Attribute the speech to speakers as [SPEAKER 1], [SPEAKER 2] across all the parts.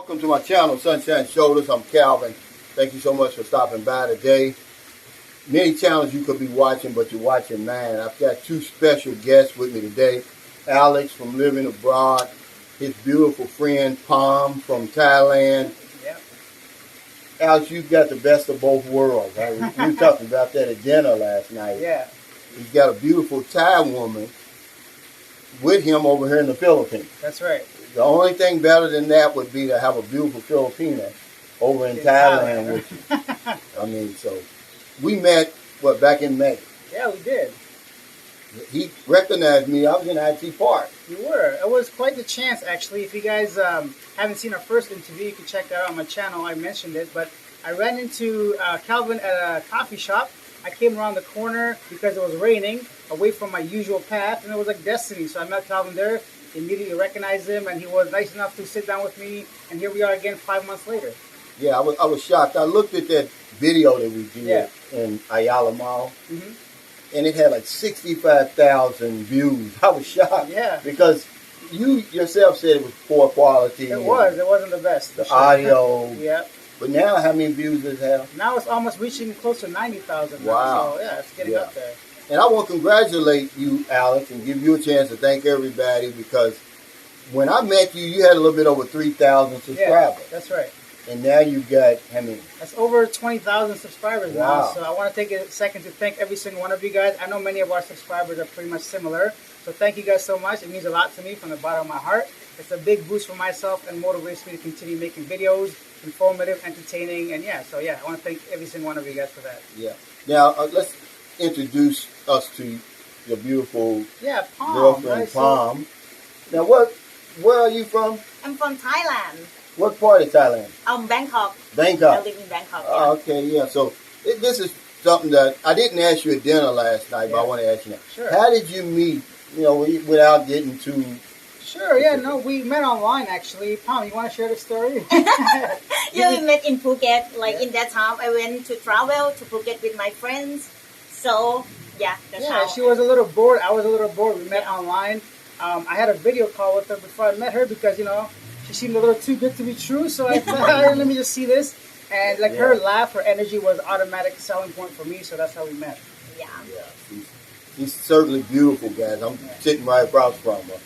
[SPEAKER 1] Welcome to my channel, Sunshine Shoulders. I'm Calvin. Thank you so much for stopping by today. Many channels you could be watching, but you're watching mine. I've got two special guests with me today. Alex from Living Abroad, his beautiful friend Palm from Thailand.
[SPEAKER 2] Yep.
[SPEAKER 1] Alex, you've got the best of both worlds. Right? We were talking about that at dinner last night.
[SPEAKER 2] Yeah.
[SPEAKER 1] He's got a beautiful Thai woman with him over here in the Philippines.
[SPEAKER 2] That's right.
[SPEAKER 1] The only thing better than that would be to have a beautiful Filipina over in Thailand with you. I mean, so we met, back in May.
[SPEAKER 2] Yeah, we did.
[SPEAKER 1] He recognized me. I was in IT Park.
[SPEAKER 2] You were. It was quite the chance, actually. If you guys haven't seen our first interview, you can check that out on my channel. I mentioned it. But I ran into Calvin at a coffee shop. I came around the corner because it was raining, away from my usual path, and it was like destiny. So I met Calvin there, immediately recognized him, and he was nice enough to sit down with me. And here we are again 5 months later.
[SPEAKER 1] Yeah, I was shocked. I looked at that video that we did in Ayala Mall, and it had like 65,000 views. I was shocked.
[SPEAKER 2] Yeah.
[SPEAKER 1] Because you yourself said it was poor quality.
[SPEAKER 2] It was. It wasn't the best.
[SPEAKER 1] The audio.
[SPEAKER 2] Yeah.
[SPEAKER 1] But now, how many views does it have?
[SPEAKER 2] Now it's almost reaching close to 90,000.
[SPEAKER 1] Wow.
[SPEAKER 2] So, yeah, it's getting up there.
[SPEAKER 1] And I want to congratulate you, Alex, and give you a chance to thank everybody, because when I met you, you had a little bit over 3,000 subscribers.
[SPEAKER 2] Yeah, that's right.
[SPEAKER 1] And now you've got, how many?
[SPEAKER 2] That's over 20,000 subscribers now.
[SPEAKER 1] Wow.
[SPEAKER 2] So I want to take a second to thank every single one of you guys. I know many of our subscribers are pretty much similar. So thank you guys so much. It means a lot to me from the bottom of my heart. It's a big boost for myself and motivates me to continue making videos, informative, entertaining, and I want to thank every single one of you guys for that.
[SPEAKER 1] Yeah. Now, let's introduce us to your beautiful
[SPEAKER 2] Palm,
[SPEAKER 1] girlfriend,
[SPEAKER 2] right?
[SPEAKER 1] Palm. Now, where are you from?
[SPEAKER 3] I'm from Thailand.
[SPEAKER 1] What part of Thailand?
[SPEAKER 3] Bangkok.
[SPEAKER 1] Bangkok.
[SPEAKER 3] I live in Bangkok.
[SPEAKER 1] Oh, okay, yeah. So this is something that I didn't ask you at dinner last night, but I want to ask you now.
[SPEAKER 2] Sure.
[SPEAKER 1] How did you meet, without getting too...
[SPEAKER 2] Sure, we met online actually. Palm, you want to share the story?
[SPEAKER 3] We met in Phuket. In that time, I went to travel to Phuket with my friends. So, that's how.
[SPEAKER 2] She was a little bored. I was a little bored. We met online. I had a video call with her before I met her because, she seemed a little too good to be true. So I thought, let me just see this. And her laugh, her energy was automatic selling point for me. So that's how we met.
[SPEAKER 3] Yeah.
[SPEAKER 1] She's certainly beautiful, guys. I'm sitting right across from her.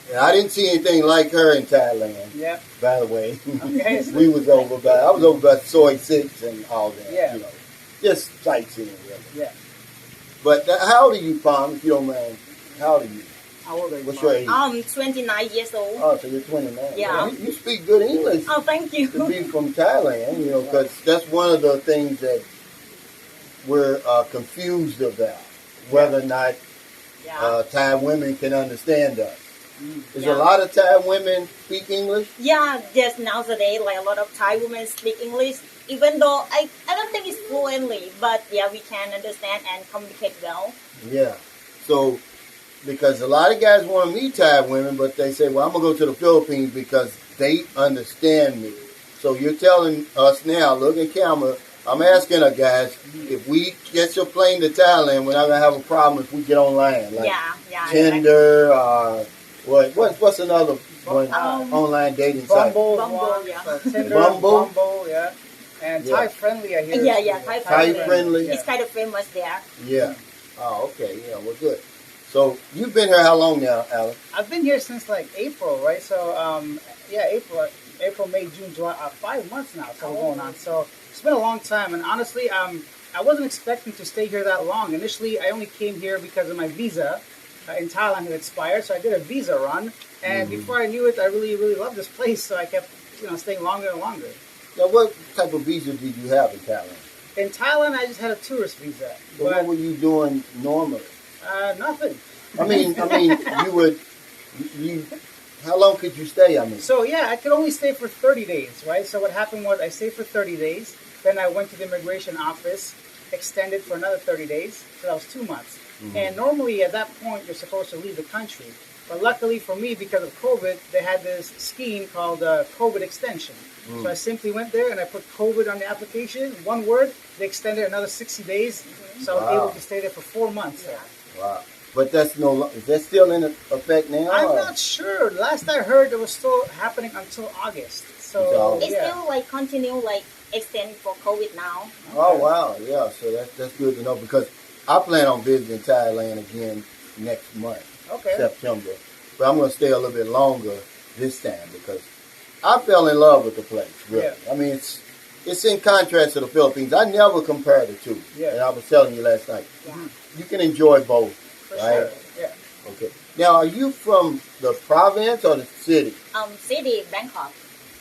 [SPEAKER 1] And I didn't see anything like her in Thailand.
[SPEAKER 2] Yeah.
[SPEAKER 1] By the way,
[SPEAKER 2] Okay.
[SPEAKER 1] I was over by Soy 6 and all that.
[SPEAKER 2] Yeah.
[SPEAKER 1] Just sightseeing, really.
[SPEAKER 2] Yeah.
[SPEAKER 1] But how old are you, Palm, if you don't mind? How old are you?
[SPEAKER 2] How old are you?
[SPEAKER 1] What's your age?
[SPEAKER 3] 29 years old.
[SPEAKER 1] Oh, so you're 29.
[SPEAKER 3] Yeah.
[SPEAKER 1] Well, you speak good English.
[SPEAKER 3] Oh, thank you.
[SPEAKER 1] To be from Thailand, because that's one of the things that we're confused about, whether or not Thai women can understand us. Is a lot of Thai women speak English?
[SPEAKER 3] Yeah, yes, nowadays, a lot of Thai women speak English, even though I don't think it's fluently, but we can understand and communicate well.
[SPEAKER 1] Yeah. So, because a lot of guys want to meet Thai women, but they say, well, I'm going to go to the Philippines because they understand me. So you're telling us now, look at camera, I'm asking her, guys, if we get your plane to Thailand, we're not going to have a problem if we get online. Like Tinder, what's another one? Online dating site?
[SPEAKER 2] Bumble, Tinder,
[SPEAKER 1] Bumble,
[SPEAKER 2] and Thai friendly, I hear.
[SPEAKER 3] Yeah,
[SPEAKER 1] Thai friendly.
[SPEAKER 3] It's kind of famous there.
[SPEAKER 1] Yeah. Oh, okay. Yeah, well, good. So you've been here how long now, Alex?
[SPEAKER 2] I've been here since April, right? So April, May, June, July, 5 months now. So we're going on. So it's been a long time, and honestly, I wasn't expecting to stay here that long. Initially, I only came here because of my visa in Thailand had expired, so I did a visa run, and before I knew it, I really, really loved this place. So I kept, staying longer and longer.
[SPEAKER 1] Now, what type of visa did you have in Thailand?
[SPEAKER 2] In Thailand, I just had a tourist visa.
[SPEAKER 1] But what were you doing normally?
[SPEAKER 2] Nothing.
[SPEAKER 1] I mean, how long could you stay?
[SPEAKER 2] So I could only stay for 30 days, right? So what happened was I stayed for 30 days, then I went to the immigration office, extended for another 30 days, so that was 2 months. And normally at that point, you're supposed to leave the country. But luckily for me, because of COVID, they had this scheme called COVID extension. So I simply went there and I put COVID on the application, one word, they extended another 60 days, so I was able to stay there for 4 months.
[SPEAKER 1] Wow. But that's is that still in effect now?
[SPEAKER 2] I'm
[SPEAKER 1] or-
[SPEAKER 2] not sure. Last I heard, it was still happening until August. So
[SPEAKER 1] Until August.
[SPEAKER 3] It's
[SPEAKER 2] yeah.
[SPEAKER 3] still like continue like extending for COVID now.
[SPEAKER 1] Oh wow, yeah. So that's good to know because I plan on visiting Thailand again next month,
[SPEAKER 2] Okay.
[SPEAKER 1] September. But I'm going to stay a little bit longer this time because I fell in love with the place. Really,
[SPEAKER 2] Yeah.
[SPEAKER 1] I mean it's in contrast to the Philippines. I never compare the two.
[SPEAKER 2] Yeah.
[SPEAKER 1] And I was telling you last night,
[SPEAKER 3] Yeah.
[SPEAKER 1] you can enjoy both,
[SPEAKER 2] For
[SPEAKER 1] right?
[SPEAKER 2] sure. Yeah.
[SPEAKER 1] Okay. Now, are you from the province or the city?
[SPEAKER 3] City Bangkok.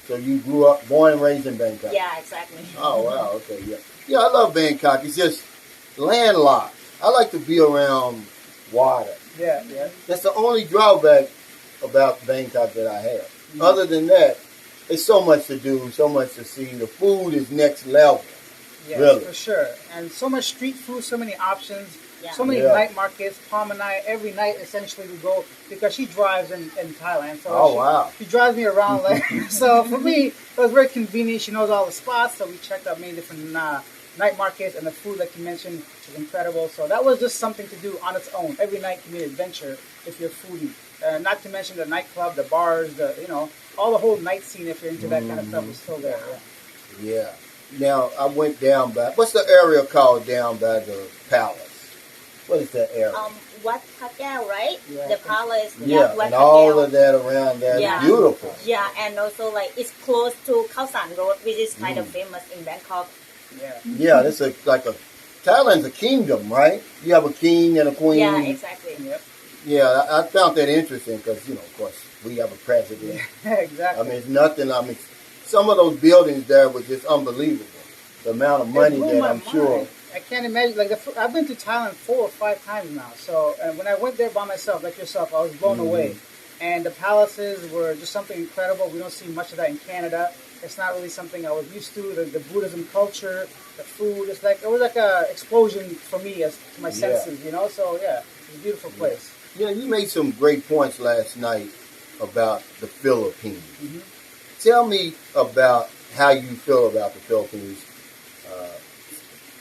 [SPEAKER 1] So you grew up, born and raised in Bangkok.
[SPEAKER 3] Yeah, exactly.
[SPEAKER 1] Oh wow, okay, yeah. Yeah, I love Bangkok. It's just landlocked. I like to be around water.
[SPEAKER 2] Yeah. Yeah.
[SPEAKER 1] That's the only drawback about Bangkok that I have. Other than that, it's so much to do, so much to see. The food is next level.
[SPEAKER 2] Yes,
[SPEAKER 1] Really?
[SPEAKER 2] for sure. And so much street food, so many options,
[SPEAKER 3] Yeah.
[SPEAKER 2] so many
[SPEAKER 1] Yeah.
[SPEAKER 2] night markets. Palm and I, every night essentially we go because she drives in Thailand. So
[SPEAKER 1] Oh,
[SPEAKER 2] she,
[SPEAKER 1] wow.
[SPEAKER 2] she drives me around. Like, so for me, it was very convenient. She knows all the spots. So we checked out many different night markets, and the food, like you mentioned, is incredible. So that was just something to do on its own. Every night can be an adventure if you're a foodie. Not to mention the nightclub, the bars, all the whole night scene. If you're into that kind of stuff, is still there. Yeah.
[SPEAKER 1] Yeah. Now, I went down by, what's the area called down by the palace? What is that area?
[SPEAKER 3] Wat Patel, right?
[SPEAKER 2] Yeah.
[SPEAKER 3] The palace.
[SPEAKER 1] yeah,
[SPEAKER 3] Wat
[SPEAKER 1] and all
[SPEAKER 3] Patel.
[SPEAKER 1] of that around there.
[SPEAKER 3] Yeah.
[SPEAKER 1] It's beautiful.
[SPEAKER 3] Yeah, and also like it's close to Khao San Road, which is kind of
[SPEAKER 1] Mm.
[SPEAKER 3] famous in Bangkok.
[SPEAKER 2] Yeah.
[SPEAKER 1] Yeah, it's Thailand's a kingdom, right? You have a king and a queen.
[SPEAKER 3] Yeah, exactly.
[SPEAKER 2] Yep.
[SPEAKER 1] Yeah, I found that interesting because, of course, we have a president.
[SPEAKER 2] exactly.
[SPEAKER 1] I mean, it's nothing. I mean, some of those buildings there were just unbelievable. The amount of money
[SPEAKER 2] It blew
[SPEAKER 1] that
[SPEAKER 2] my
[SPEAKER 1] I'm sure.
[SPEAKER 2] mind. I can't imagine. Like I've been to Thailand 4 or 5 times now. So when I went there by myself, like yourself, I was blown away. And the palaces were just something incredible. We don't see much of that in Canada. It's not really something I was used to. The Buddhism culture, the food. It was like a explosion for me as to my senses. So yeah, it's a beautiful place.
[SPEAKER 1] Yeah, you made some great points last night about the Philippines.
[SPEAKER 2] Mhm.
[SPEAKER 1] Tell me about how you feel about the Philippines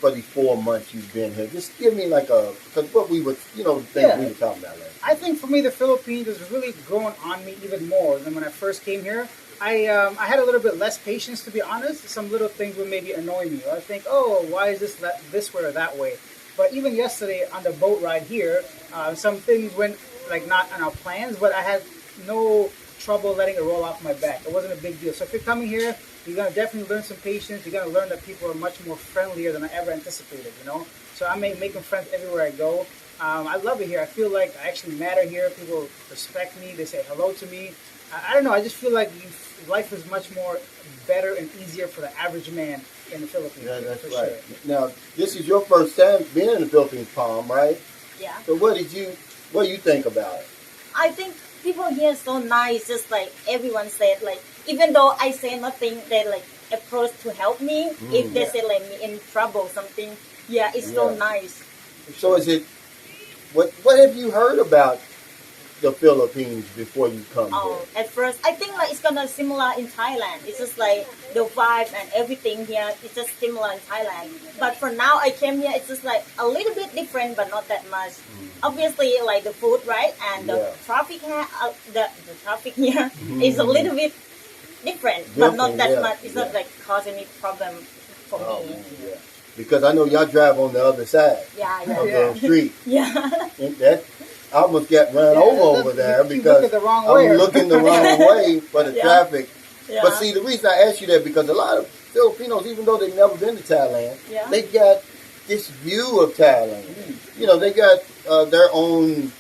[SPEAKER 1] for these 4 months you've been here. Just give me because what we were, the things
[SPEAKER 2] Yeah.
[SPEAKER 1] we were talking about last night.
[SPEAKER 2] I think for me, the Philippines is really growing on me even more than when I first came here. I had a little bit less patience, to be honest. Some little things would maybe annoy me. Or I think, oh, why is this way or that way? But even yesterday on the boat ride here, some things went like not on our plans, but I had no trouble letting it roll off my back. It wasn't a big deal. So if you're coming here, you're going to definitely learn some patience. You're going to learn that people are much more friendlier than I ever anticipated, So I'm making friends everywhere I go. I love it here. I feel like I actually matter here. People respect me. They say hello to me. I don't know. I just feel like life is much more better and easier for the average man in the Philippines.
[SPEAKER 1] Yeah, that's
[SPEAKER 2] for
[SPEAKER 1] right.
[SPEAKER 2] Sure.
[SPEAKER 1] Now, this is your first time being in the Philippines, Palm, right?
[SPEAKER 3] Yeah.
[SPEAKER 1] So what do you think about it?
[SPEAKER 3] I think people here are so nice. Just like everyone said, like even though I say nothing, they like approach to help me. If they say like me in trouble, something. Yeah, it's so
[SPEAKER 1] Yeah.
[SPEAKER 3] nice.
[SPEAKER 1] So is it, what have you heard about the Philippines before you come here?
[SPEAKER 3] At first, I think like it's gonna similar in Thailand. It's just like the vibe and everything here. It's just similar in Thailand. But for now, I came here. It's just like a little bit different, but not that much. Obviously, like the food, right? And the
[SPEAKER 1] Yeah.
[SPEAKER 3] traffic here, the traffic here is a little bit different, but not that
[SPEAKER 1] yeah,
[SPEAKER 3] much. It's not
[SPEAKER 1] yeah.
[SPEAKER 3] like causing any problem for
[SPEAKER 1] Oh,
[SPEAKER 3] me.
[SPEAKER 1] man, yeah. Because I know y'all drive on the other side
[SPEAKER 3] Yeah,
[SPEAKER 1] of
[SPEAKER 3] yeah,
[SPEAKER 1] the street.
[SPEAKER 3] yeah.
[SPEAKER 1] And that I almost got run
[SPEAKER 2] Yeah,
[SPEAKER 1] over
[SPEAKER 2] look,
[SPEAKER 1] there
[SPEAKER 2] you
[SPEAKER 1] because
[SPEAKER 2] look at the wrong way.
[SPEAKER 1] I'm looking the wrong way for the
[SPEAKER 3] Yeah.
[SPEAKER 1] traffic.
[SPEAKER 3] Yeah.
[SPEAKER 1] But see, the reason I asked you that because a lot of Filipinos, even though they've never been to Thailand,
[SPEAKER 3] Yeah.
[SPEAKER 1] they got this view of Thailand. They got their own.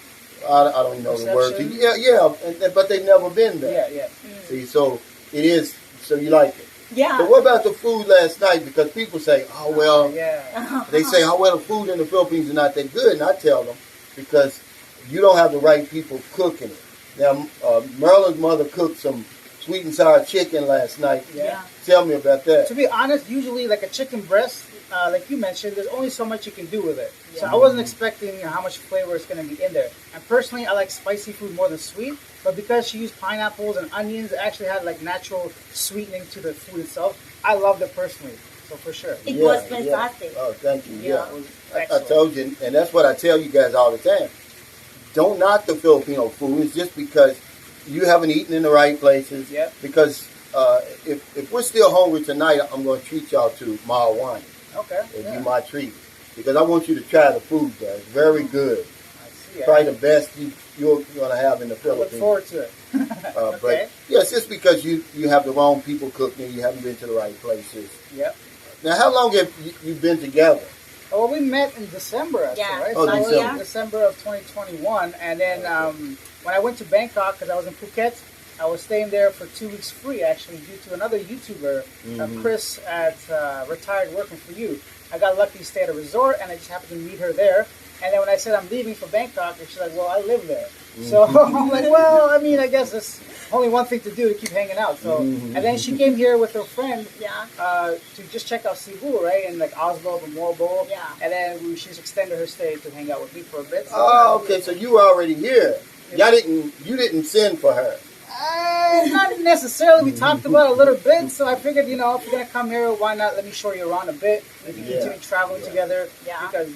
[SPEAKER 1] I don't even know the words.
[SPEAKER 2] Perception.
[SPEAKER 1] Yeah, but they've never been there.
[SPEAKER 2] Yeah.
[SPEAKER 1] See, so it is. So you like it.
[SPEAKER 3] Yeah.
[SPEAKER 1] But what about the food last night? Because people say, oh well,
[SPEAKER 2] Yeah.
[SPEAKER 1] they say, oh well, the food in the Philippines is not that good, and I tell them because you don't have the right people cooking it. Now, Merlin's mother cooked some sweet and sour chicken last night.
[SPEAKER 3] Yeah.
[SPEAKER 1] Tell me about that.
[SPEAKER 2] To be honest, usually like a chicken breast, like you mentioned, there's only so much you can do with it. So I wasn't expecting how much flavor is going to be in there. And personally, I like spicy food more than sweet. But because she used pineapples and onions, it actually had like natural sweetening to the food itself. I loved it personally. So for sure.
[SPEAKER 3] It was fantastic.
[SPEAKER 1] Oh, thank you.
[SPEAKER 3] Yeah,
[SPEAKER 1] Yeah,
[SPEAKER 3] it was
[SPEAKER 1] I
[SPEAKER 2] excellent.
[SPEAKER 1] told you, and that's what I tell you guys all the time. don't knock the Filipino food. It's just because you haven't eaten in the right places.
[SPEAKER 2] Yep.
[SPEAKER 1] Because if we're still hungry tonight, I'm going to treat y'all to Mawani.
[SPEAKER 2] Okay.
[SPEAKER 1] It'll be my treat. Because I want you to try the food there. It's very good.
[SPEAKER 2] I see.
[SPEAKER 1] Probably the best you're going to have in the
[SPEAKER 2] I
[SPEAKER 1] Philippines.
[SPEAKER 2] look forward to it. Okay.
[SPEAKER 1] But yes, just because you have the wrong people cooking, you haven't been to the right places.
[SPEAKER 2] Yep.
[SPEAKER 1] Now, how long have you been together?
[SPEAKER 2] Well, we met in December, actually,
[SPEAKER 3] Yeah.
[SPEAKER 2] right?
[SPEAKER 1] Oh,
[SPEAKER 2] So it was
[SPEAKER 1] December.
[SPEAKER 2] December of 2021. And then when I went to Bangkok, because I was in Phuket, I was staying there for 2 weeks free, actually, due to another YouTuber, Chris, at Retired Working For You. I got lucky to stay at a resort, and I just happened to meet her there. And then when I said I'm leaving for Bangkok, she's like, well, I live there. So I'm like, well, I mean, I guess there's only one thing to do to keep hanging out. So, and then she came here with her friend to just check out Cebu, right? And like Oslo, the Morbo.
[SPEAKER 3] Yeah.
[SPEAKER 2] And then she's extended her stay to hang out with me for a bit. So,
[SPEAKER 1] Oh, okay. So you were already here. You didn't send for her.
[SPEAKER 2] Not necessarily. We talked about it a little bit, so I figured, if you're gonna come here, why not let me show you around a bit? Maybe continue traveling together.
[SPEAKER 3] Yeah.
[SPEAKER 2] Because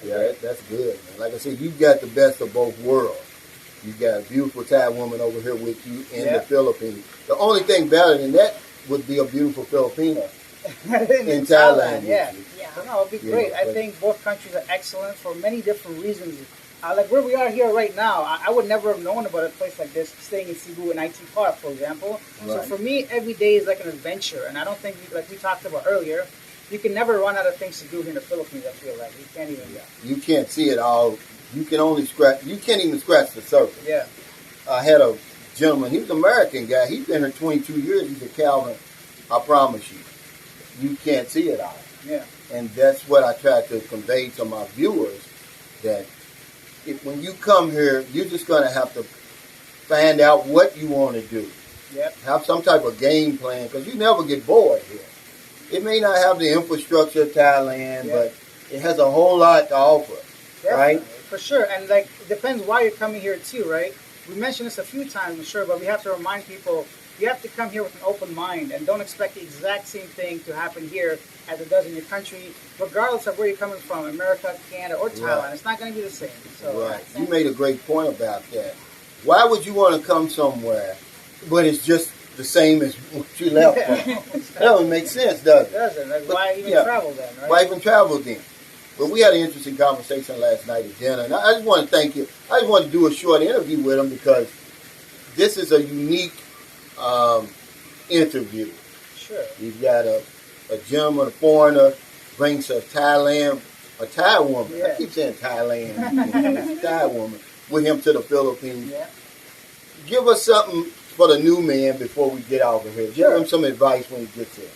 [SPEAKER 1] Yeah, that's good, man. Like I said, you got the best of both worlds. You got a beautiful Thai woman over here with you in the Philippines. The only thing better than that would be a beautiful Filipino in Thailand.
[SPEAKER 2] Yeah.
[SPEAKER 1] with you.
[SPEAKER 3] Yeah.
[SPEAKER 2] So no, it'd be great.
[SPEAKER 1] Yeah,
[SPEAKER 2] I think both countries are excellent for many different reasons. Like where we are here right now, I would never have known about a place like this, staying in Cebu in IT Park, for example. So
[SPEAKER 1] Right.
[SPEAKER 2] for me, every day is like an adventure. And I don't think, like we talked about earlier, you can never run out of things to do here in the Philippines, I feel like. You can't even,
[SPEAKER 1] You can't see it all. You can only scratch. You can't even scratch the surface.
[SPEAKER 2] yeah.
[SPEAKER 1] I had a gentleman. He was an American guy. He's been here 22 years. He said, Calvin, I promise you, you can't see it all.
[SPEAKER 2] Yeah.
[SPEAKER 1] And that's what I try to convey to my viewers, that when you come here, you're just going to have to find out what you want to do.
[SPEAKER 2] Yep.
[SPEAKER 1] Have some type of game plan, because you never get bored here. It may not have the infrastructure of Thailand, but it has a whole lot to offer, right?
[SPEAKER 2] For sure. And like, it depends why you're coming here too, right? We mentioned this a few times, I'm sure, but we have to remind people, you have to come here with an open mind and don't expect the exact same thing to happen here as it does in your country, regardless of where you're coming from, America, Canada, or Thailand.
[SPEAKER 1] Right.
[SPEAKER 2] It's not going to be the same. So,
[SPEAKER 1] Right. You made a great point about that. Why would you want to come somewhere, but it's just the same as what you left from? That doesn't make sense, does
[SPEAKER 2] It
[SPEAKER 1] it?
[SPEAKER 2] doesn't. Like,
[SPEAKER 1] But,
[SPEAKER 2] why even travel then, right?
[SPEAKER 1] Why even travel then? But we had an interesting conversation last night at dinner, and I just want to thank you. I just want to do a short interview with him because this is a unique interview.
[SPEAKER 2] Sure.
[SPEAKER 1] You've got a gentleman, a foreigner, brings a Thai woman.
[SPEAKER 2] Yeah.
[SPEAKER 1] I keep saying Thailand. It's a Thai woman with him to the Philippines.
[SPEAKER 2] Yeah.
[SPEAKER 1] Give us something for the new man before we get out of here. Give
[SPEAKER 2] Sure.
[SPEAKER 1] him some advice when he gets here.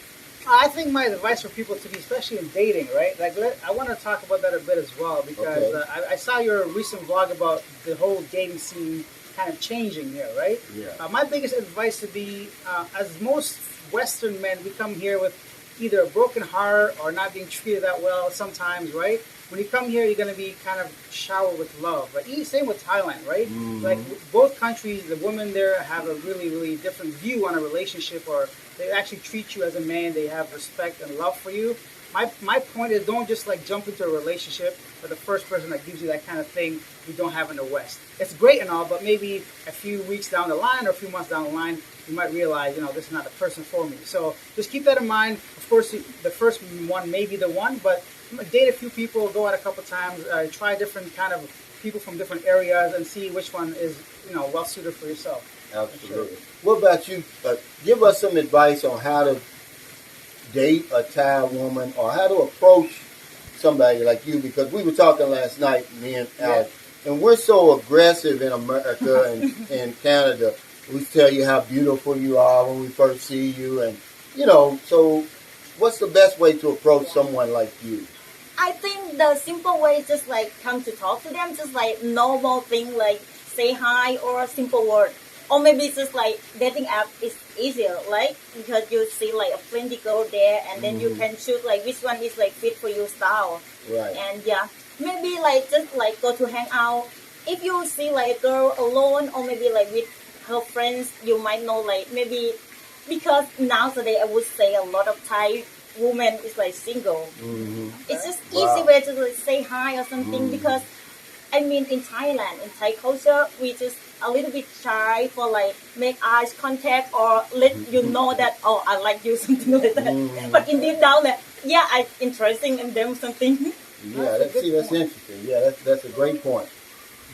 [SPEAKER 2] I think my advice for people to be, especially in dating, right? Like, I want to talk about that a bit as well because
[SPEAKER 1] Okay.
[SPEAKER 2] I saw your recent vlog about the whole dating scene kind of changing here, right?
[SPEAKER 1] Yeah.
[SPEAKER 2] My biggest advice to be, as most Western men, we come here with either a broken heart or not being treated that well sometimes, right? When you come here, you're going to be kind of showered with love. But same with Thailand, right? Like both countries, the women there have a really, really different view on a relationship, or they actually treat you as a man. They have respect and love for you. My point is, don't just like jump into a relationship with the first person that gives you that kind of thing you don't have in the West. It's great and all, but maybe a few weeks down the line or a few months down the line, you might realize, this is not the person for me. So just keep that in mind. Of course, the first one may be the one, but date a few people, go out a couple times, try different kind of people from different areas and see which one is, well suited for yourself.
[SPEAKER 1] Absolutely. What about you? Give us some advice on how to date a Thai woman or how to approach somebody like you, because we were talking last night, me and Alex, and we're so aggressive in America and in Canada. We tell you how beautiful you are when we first see you, and so what's the best way to approach someone like you?
[SPEAKER 3] I think the simple way is just like come to talk to them, just like normal thing like say hi or a simple word. Or maybe it's just like dating app is easier, like because you see like a plenty girl there, and then you can choose like which one is like fit for your style.
[SPEAKER 1] Right.
[SPEAKER 3] And maybe like just like go to hang out. If you see like a girl alone or maybe like with her friends, you might know like maybe because nowadays I would say a lot of Thai women is like single. It's just easy way to like say hi or something because I mean, in Thailand, in Thai culture, we just a little bit shy for like make eyes contact or let you know that oh I like you something like that. But in deep down, that yeah, I interesting in them something.
[SPEAKER 1] Yeah, that's interesting. Yeah, that's a great point.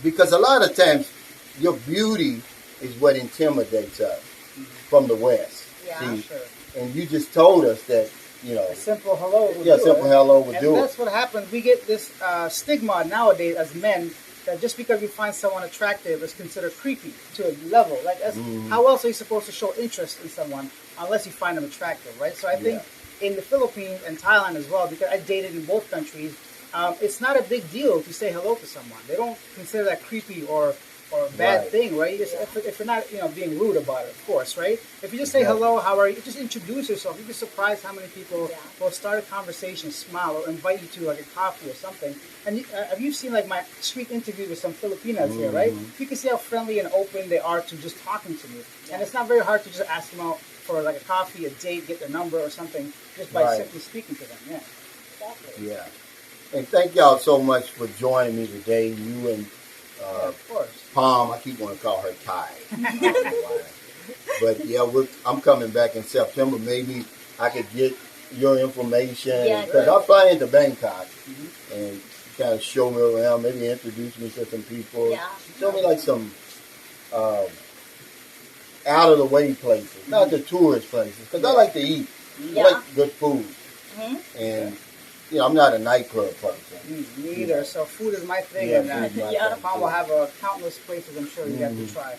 [SPEAKER 1] Because a lot of times, your beauty is what intimidates us from the West.
[SPEAKER 3] Yeah,
[SPEAKER 1] See,
[SPEAKER 2] Sure.
[SPEAKER 1] and you just told us that,
[SPEAKER 2] A simple hello would
[SPEAKER 1] yeah,
[SPEAKER 2] do
[SPEAKER 1] simple
[SPEAKER 2] it.
[SPEAKER 1] hello would
[SPEAKER 2] And
[SPEAKER 1] do
[SPEAKER 2] that's
[SPEAKER 1] it.
[SPEAKER 2] what happens. We get this stigma nowadays as men that just because you find someone attractive is considered creepy to a level. Like, how else are you supposed to show interest in someone unless you find them attractive, right? So I think in the Philippines and Thailand as well, because I dated in both countries, it's not a big deal to say hello to someone. They don't consider that creepy or a bad
[SPEAKER 1] Right.
[SPEAKER 2] thing, right? If you're not, being rude about it, of course, right? If you just say hello, how are you? Just introduce yourself. You'd be surprised how many people will start a conversation, smile, or invite you to like a coffee or something. And have you seen like my street interview with some Filipinas here, right? You can see how friendly and open they are to just talking to me. And it's not very hard to just ask them out for like a coffee, a date, get their number or something, just by simply speaking to them. Yeah.
[SPEAKER 3] Exactly.
[SPEAKER 1] Yeah. And thank y'all so much for joining me today. You and
[SPEAKER 2] Of course.
[SPEAKER 1] Palm, I keep wanting to call her Ty. I don't know why. But yeah, I'm coming back in September. Maybe I could get your information.
[SPEAKER 3] Yeah,
[SPEAKER 1] Because
[SPEAKER 3] good.
[SPEAKER 1] I'll fly into Bangkok and kind of show me around, maybe introduce me to some people.
[SPEAKER 3] Yeah.
[SPEAKER 1] Show me like some out of the way places, not the tourist places. Because I like to eat.
[SPEAKER 3] Yeah.
[SPEAKER 1] I like good food.
[SPEAKER 3] Mm-hmm.
[SPEAKER 1] And, I'm not a nightclub person.
[SPEAKER 2] Me either. So food is my thing,
[SPEAKER 1] Yeah,
[SPEAKER 2] and
[SPEAKER 1] food's my
[SPEAKER 3] Yeah.
[SPEAKER 1] thing,
[SPEAKER 2] Mom
[SPEAKER 1] too.
[SPEAKER 2] will have countless places I'm sure you have to try.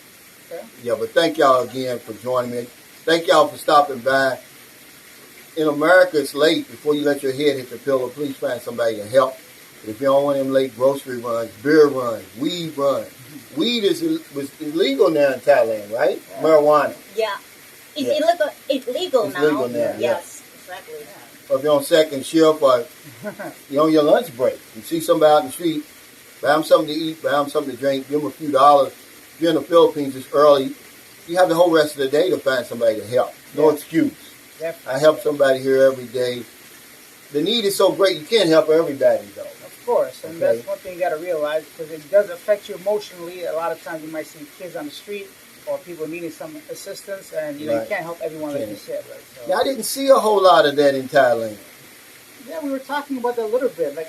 [SPEAKER 2] Okay?
[SPEAKER 1] Yeah, but thank y'all again for joining me. Thank y'all for stopping by. In America, it's late. Before you let your head hit the pillow, please find somebody to help. If you don't want them late grocery runs, beer runs, weed runs. Weed was illegal now in Thailand, right? Marijuana.
[SPEAKER 3] Yeah. It's
[SPEAKER 1] Yeah.
[SPEAKER 3] illegal. It's legal
[SPEAKER 1] It's
[SPEAKER 3] now.
[SPEAKER 1] legal now, yeah.
[SPEAKER 3] Yes, exactly.
[SPEAKER 1] Or if you're on second shift or you're on your lunch break, you see somebody out in the street, buy them something to eat, buy them something to drink, give them a few dollars. If you're in the Philippines, it's early. You have the whole rest of the day to find somebody to help. No
[SPEAKER 2] Yeah.
[SPEAKER 1] excuse.
[SPEAKER 2] Definitely.
[SPEAKER 1] I help somebody here every day. The need is so great, you can't help everybody, though.
[SPEAKER 2] Of course, and
[SPEAKER 1] Okay.
[SPEAKER 2] that's one thing you got to realize because it does affect you emotionally. A lot of times you might see kids on the street or people needing some assistance, and you
[SPEAKER 1] Right.
[SPEAKER 2] can't help everyone like you
[SPEAKER 1] Can't.
[SPEAKER 2] said, right? So,
[SPEAKER 1] Now, I didn't see a whole lot of that in Thailand.
[SPEAKER 2] yeah, we were talking about that a little bit, like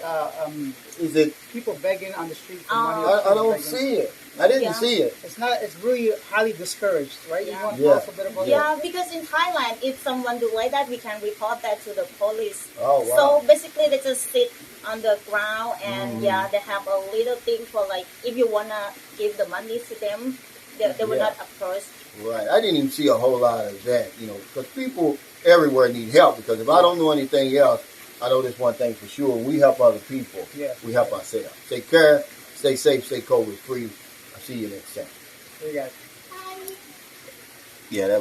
[SPEAKER 1] Is it?
[SPEAKER 2] people begging on the street for money. or
[SPEAKER 1] I
[SPEAKER 2] kids
[SPEAKER 1] don't
[SPEAKER 2] begging.
[SPEAKER 1] see it. I didn't
[SPEAKER 3] Yeah.
[SPEAKER 1] see it.
[SPEAKER 2] It's not. It's really highly discouraged, right? You
[SPEAKER 3] Yeah.
[SPEAKER 2] want to
[SPEAKER 1] Yeah.
[SPEAKER 2] talk a bit about that?
[SPEAKER 3] Yeah, because in Thailand, if someone do like that, we can report that to the police.
[SPEAKER 1] Oh, wow.
[SPEAKER 3] So basically, they just sit on the ground and they have a little thing for like if you wanna give the money to them, they will
[SPEAKER 1] Yeah.
[SPEAKER 3] not approach.
[SPEAKER 1] Right. I didn't even see a whole lot of that, because people everywhere need help. Because if I don't know anything else, I know this one thing for sure. We help other people.
[SPEAKER 2] Yeah.
[SPEAKER 1] We help ourselves. Take care, stay safe, stay COVID free. I'll see you next time.
[SPEAKER 2] There you go.
[SPEAKER 1] Yeah, that